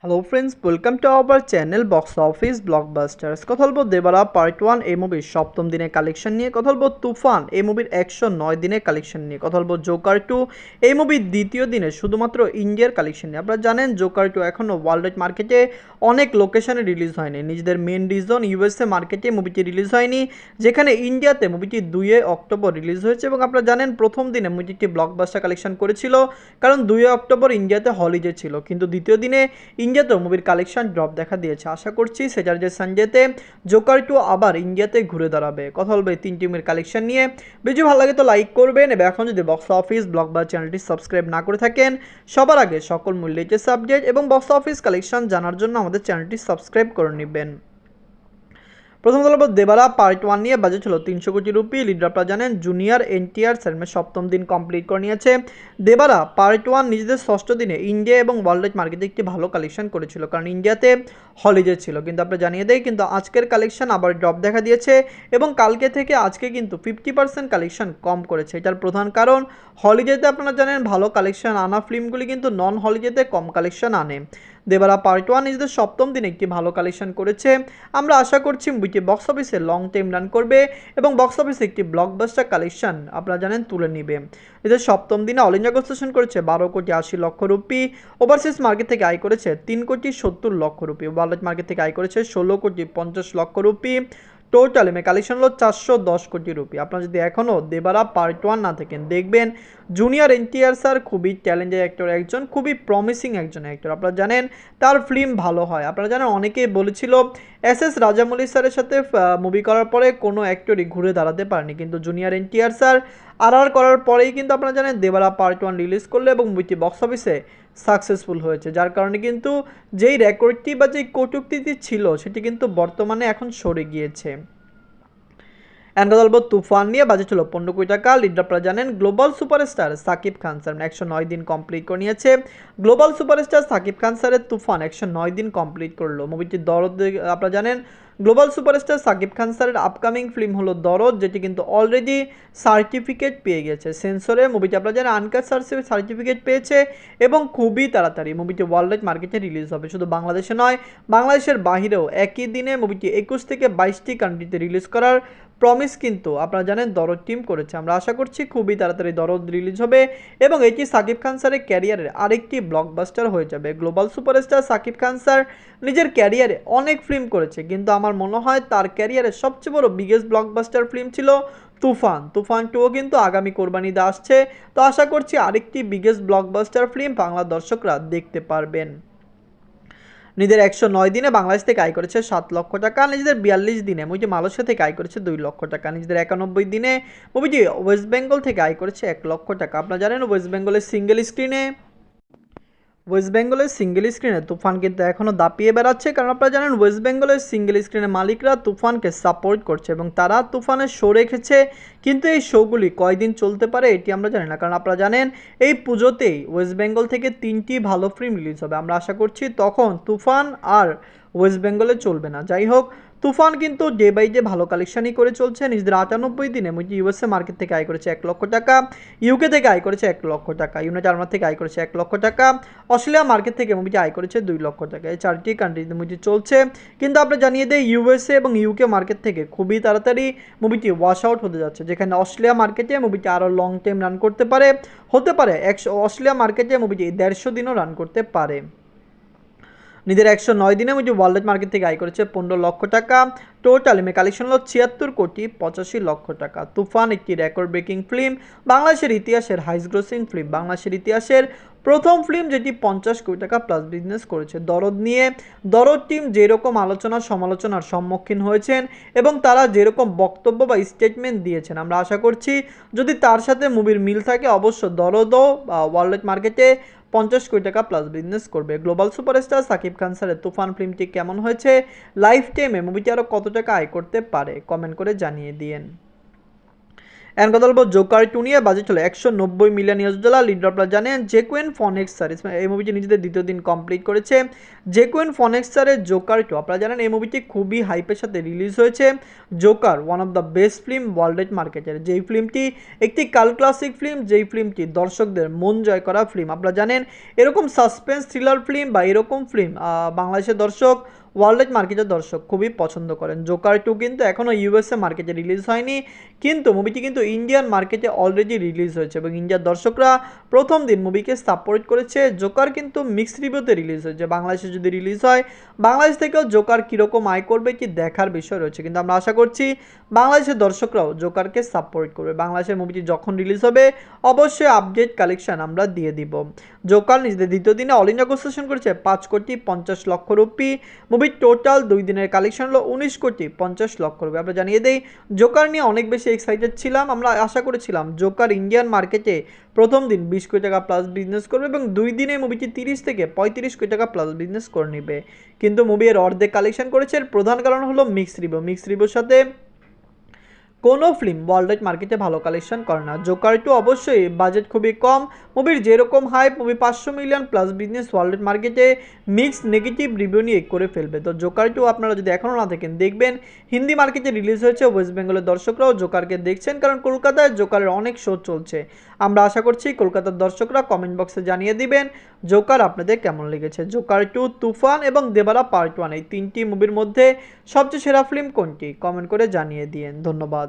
Hello friends, welcome to our channel box office blockbusters. কথা বলবো দেবারা part 1 এই মুভির সপ্তম দিনের কালেকশন নিয়ে। কথা বলবো তুফান এই মুভির 109 দিনের কালেকশন নিয়ে। কথা বলবো জোকার 2 এই মুভির দ্বিতীয় দিনে শুধুমাত্র ইন্ডিয়ার কালেকশন নিয়ে। আপনারা জানেন জোকার 2 এখনও ওয়ার্ল্ড ওয়াইড মার্কেটে অনেক লোকেশনে রিলিজ হয়নি। নিজেদের মেন রিজন ইউএসএ মার্কেটে মুভিটি রিলিজ হয়নি, যেখানে ইন্ডিয়াতে মুভিটি 2 অক্টোবর রিলিজ হয়েছে। এবং আপনারা জানেন প্রথম দিনে মুভিটি একটি ব্লকবাস্টার কালেকশন করেছিল, কারণ 2 অক্টোবর ইন্ডিয়াতে হলিডে ছিল। কিন্তু দ্বিতীয় দিনে ইন্ডিয়াতেও মুভির কালেকশন ড্রপ দেখা দিয়েছে। আশা করছি স্যাটারডে সানডেতে জোকার 2 আবার ইন্ডিয়াতে ঘুরে দাঁড়াবে। কথা বলবে এই তিন টিমের কালেকশন নিয়ে। ভিডিও ভালো লাগে তো লাইক করবেন, এবং এখন যদি বক্স অফিস ব্লকবাস্টার চ্যানেলটি সাবস্ক্রাইব না করে থাকেন, সবার আগে সকল লেটেস্ট আপডেট এবং বক্স অফিস কালেকশন জানার জন্য আমাদের চ্যানেলটি সাবস্ক্রাইব করে নেবেন। প্রথম বলবো দেবারা পার্ট 1 নিয়ে। বাজেট হলো 300 কোটি রুপি। লিডার আপনারা জানেন জুনিয়র এনটিআর সিনেমার সপ্তম দিন কমপ্লিট করে নিয়েছে। দেবারা পার্ট 1 নিজেদের ষষ্ঠ দিনে ইন্ডিয়া এবং ওয়ার্ল্ড ওয়াইড মার্কেটে একটি ভালো কালেকশন করেছিল, কারণ ইন্ডিয়াতে হলিডে ছিল। কিন্তু আপনারা জানিয়ে দেয় কিন্তু আজকের কালেকশন আবার ড্রপ দেখা দিয়েছে, এবং কালকে থেকে আজকে কিন্তু 50% কালেকশন কম করেছে। এটার প্রধান কারণ হলিডেতে আপনারা জানেন ভালো কালেকশন আনা ফিল্মগুলি কিন্তু নন হলিডেতে কম কালেকশন আনে। দেবারা পার্ট 1 নিজেদের সপ্তম দিনে একটি ভালো কালেকশন করেছে। আমরা আশা করছি মুভিটি বক্স অফিসে লং টাইম রান করবে এবং বক্স অফিসে একটি ব্লকবাস্টার কালেকশন আপনারা জানেন তুলে নিবে। এদের সপ্তম দিনে অল ইন্ডিয়া কনসেশন করেছে 12,80,00,000 রুপি। ওভারসিজ মার্কেট থেকে আয় করেছে 3,70,00,000 রুপি। ওয়ার্ল্ড মার্কেট থেকে আয় করেছে 16,50,00,000 রুপি। টোটাল কালেকশন হলো 410 কোটি রুপি। আপনারা যদি এখনও দেবারা পার্ট 1 না থাকেন, দেখবেন জুনিয়র এনটিআর স্যার খুবই ট্যালেন্টেড অ্যাক্টর, একজন খুবই প্রমিসিং একজন অ্যাক্টর। আপনারা জানেন তার ফিল্ম ভালো হয়। আপনারা জানেন অনেকেই বলেছিল এস রাজামৌলি স্যারের সাথে মুভি করার পরে কোনো অ্যাক্টরই ঘুরে দাঁড়াতে পারেনি, কিন্তু জুনিয়র এনটিআর স্যার আর করার পরেই কিন্তু আপনারা জানেন দেবারা পার্ট 1 রিলিজ করলো এবং মুভিটি বক্স অফিসে সাকসেসফুল হয়েছে, যার কারণে কিন্তু যেই রেকর্ডটি বা যেই কটূক্তিটি ছিল সেটি কিন্তু বর্তমানে এখন সরে গিয়েছে। অ্যান্ড কথা বলবো তুফান নিয়ে। বাজেট হলো 15 কোটি টাকা। লিডার আপনারা জানেন global superstar Shakib Khan sir 109 দিন কমপ্লিট করে নিয়েছে। গ্লোবাল সুপারস্টার সাকিব খান স্যারের তুফান 109 দিন কমপ্লিট করলো। মুভিটির দরদ আপনারা জানেন গ্লোবাল সুপারস্টার সাকিব খান স্যারের আপকামিং ফিল্ম হলো দরদ, যেটি কিন্তু অলরেডি সার্টিফিকেট পেয়ে গেছে সেন্সরে। মুভিটি আপনারা জানেন আনকাট সার্টিফিকেট পেয়েছে এবং খুবই তাড়াতাড়ি মুভিটি ওয়ার্ল্ড ওয়াইড মার্কেটে রিলিজ হবে। শুধু বাংলাদেশে নয়, বাংলাদেশের বাহিরেও একই দিনে মুভিটি 21 থেকে 22টি কান্ট্রিতে রিলিজ করার প্রমিস কিন্তু আপনারা জানেন দরদ টিম করেছে। আমরা আশা করছি খুবই তাড়াতাড়ি দরদ রিলিজ হবে এবং এটি সাকিব খান স্যারের ক্যারিয়ারের আরেকটি ব্লকবাস্টার হয়ে যাবে। Global superstar Shakib Khan sir নিজের ক্যারিয়ারে অনেক ফিল্ম করেছে, কিন্তু আমার মনে হয় তার ক্যারিয়ারের সবচেয়ে বড় বিগেস্ট ব্লকবাস্টার ফিল্ম ছিল তুফান। তুফান 2 কিন্তু আগামী কোরবানিতে আসছে, তো আশা করছি আরেকটি বিগেস্ট ব্লকবাস্টার ফিল্ম বাংলার দর্শকরা দেখতে পারবেন। নিজেদের 109 দিনে বাংলাদেশ থেকে আয় করেছে 7 লক্ষ টাকা। নিজেদের 42 দিনে মুভিটি মালয়েশিয়া থেকে আয় করেছে 2 লক্ষ টাকা। নিজেদের 91 দিনে মুভিটি ওয়েস্ট বেঙ্গল থেকে আয় করেছে 1 লক্ষ টাকা। আপনারা জানেন ওয়েস্ট বেঙ্গলের সিঙ্গেল স্ক্রিনে তুফান কিন্তু এখনও দাপিয়ে বেড়াচ্ছে, কারণ আপনারা জানেন ওয়েস্ট বেঙ্গলের সিঙ্গেল স্ক্রিনের মালিকরা তুফানকে সাপোর্ট করছে এবং তারা তুফানের শো রেখেছে। কিন্তু এই শোগুলি কয়দিন চলতে পারে এটি আমরা জানি না, কারণ আপনারা জানেন এই পুজোতেই ওয়েস্ট বেঙ্গল থেকে 3টি ভালো ফিল্ম রিলিজ হবে। আমরা আশা করছি তখন তুফান আর ওয়েস্ট বেঙ্গলে চলবে না। যাই হোক, তুফান কিন্তু ডে বাই ডে ভালো কালেকশনই করে চলছে। নিজেদের 98 দিনে মুভিটি ইউএসএ মার্কেট থেকে আয় করেছে 1 লক্ষ টাকা। ইউকে থেকে আয় করেছে 1 লক্ষ টাকা। ইউনাইটেড আরব থেকে আয় করেছে 1 লক্ষ টাকা। অস্ট্রেলিয়া মার্কেট থেকে মুভিটি আয় করেছে 2 লক্ষ টাকা। এই 4টি কান্ট্রিতে মুভিটি চলছে, কিন্তু আমরা জানিয়ে দেই ইউএসএ এবং ইউকে মার্কেট থেকে খুবই তাড়াতাড়ি মুভিটি ওয়াশ আউট হতে যাচ্ছে, যেখানে অস্ট্রেলিয়া মার্কেটে মুভিটি আরও লং টাইম রান করতে পারে, অস্ট্রেলিয়া মার্কেটে মুভিটি 150 দিনও রান করতে পারে। নিজের 109 দিনে মুভিটি ওয়ার্ল্ড মার্কেট থেকে আয় করেছে 15 লক্ষ টাকা। টোটাল কালেকশন হলো 76,85,00,000 টাকা। তুফান একটি রেকর্ড ব্রেকিং ফিল্ম, বাংলাদেশের ইতিহাসের হাইস্ট গ্রোসিং ফিল্ম, বাংলাদেশের ইতিহাসের প্রথম ফিল্ম যেটি 50 কোটি টাকা প্লাস বিজনেস করেছে। দরদ নিয়ে দরদ টিম যেরকম সমালোচনার সম্মুখীন হয়েছেন এবং তারা যেরকম বক্তব্য বা স্টেটমেন্ট দিয়েছেন, আমরা আশা করছি যদি তার সাথে মুভির মিল থাকে অবশ্য দরদও ওয়ার্ল্ড মার্কেটে 50 কোটি টাকা প্লাস বিজনেস করবে। গ্লোবাল সুপারস্টার সাকিব খান স্যারের তুফান ফিল্মটি কেমন হয়েছে, লাইফ টাইমে মুভিটি আরও কত টাকা আয় করতে পারে, কমেন্ট করে জানিয়ে দিন। এন্ড কথা বলবো জোকার 2 নিয়ে। বাজেট হলো $190 মিলিয়ন। লিডার আপনারা জানেন জেকুইন ফনেক্সার এই মুভিটি নিজেদের দ্বিতীয় দিন কমপ্লিট করেছে। জেকুইন ফনেক্সারের জোকার 2 আপনারা জানেন এই মুভিটি খুবই হাইপের সাথে রিলিজ হয়েছে। Joker one of the best film world মার্কেটের, যেই ফিল্মটি একটি কাল ক্লাসিক ফিল্ম, যেই ফিল্মটি দর্শকদের মন জয় করা ফিল্ম। আপনারা জানেন এরকম সাসপেন্স থ্রিলার ফিল্ম বা এরকম ফিল্ম বাংলাদেশের দর্শক, ওয়ার্ল্ড মার্কেটের দর্শক খুবই পছন্দ করেন। জোকার 2 কিন্তু এখনও ইউএসএ মার্কেটে রিলিজ হয়নি, কিন্তু মুভিটি কিন্তু ইন্ডিয়ান মার্কেটে অলরেডি রিলিজ হয়েছে এবং ইন্ডিয়ার দর্শকরা প্রথম দিন মুভিকে সাপোর্ট করেছে। জোকার কিন্তু মিক্সড রিভিউতে রিলিজ হয়েছে। বাংলাদেশে যদি রিলিজ হয়, বাংলাদেশ থেকেও জোকার কীরকম আয় করবে কি দেখার বিষয় রয়েছে, কিন্তু আমরা আশা করছি বাংলাদেশের দর্শকরাও জোকারকে সাপোর্ট করবে। বাংলাদেশের মুভিটি যখন রিলিজ হবে অবশ্যই আপডেট কালেকশন আমরা দিয়ে দিব। জোকার নিজেদের দ্বিতীয় দিনে অল ইন্ডিয়া গ্রস করেছে 5,50,00,000 রুপি। মুভির টোটাল 2 দিনের কালেকশন হলো 19,50,00,000 রুপি। আমরা জানিয়ে দেই জোকার নিয়ে অনেক বেশি এক্সাইটেড ছিলাম। আমরা আশা করেছিলাম জোকার ইন্ডিয়ান মার্কেটে প্রথম দিন 20 কোটি টাকা প্লাস বিজনেস করবে এবং 2 দিনে মুভিটি 30 থেকে 35 কোটি টাকা প্লাস বিজনেস করে নেবে, কিন্তু মুভি এর অর্ধেক কালেকশন করেছে। এর প্রধান কারণ হলো মিক্সড রিভিউর সাথে কোনো ফিল্ম ওয়ার্ল্ড মার্কেটে ভালো কালেকশন করে না। জোকার 2 অবশ্যই বাজেট খুবই কম, মুভির যেরকম hype, movie 500 million plus business world মার্কেটে মিক্সড নেগেটিভ রিভিউ নিয়ে করে ফেলবে। তো জোকার 2 আপনারা যদি এখনও না দেখেন দেখবেন। হিন্দি মার্কেটে রিলিজ হয়েছে, ওয়েস্ট বেঙ্গলের দর্শকরাও জোকারকে দেখছেন, কারণ কলকাতায় জোকারের অনেক শো চলছে। আমরা আশা করছি কলকাতার দর্শকরা কমেন্ট বক্সে জানিয়ে দিবেন জোকার আপনাদের কেমন লেগেছে। জোকার 2, তুফান এবং দেবারা পার্ট 1 এই 3টি মুভির মধ্যে সবচেয়ে সেরা ফিল্ম কোনটি কমেন্ট করে জানিয়ে দিন। ধন্যবাদ।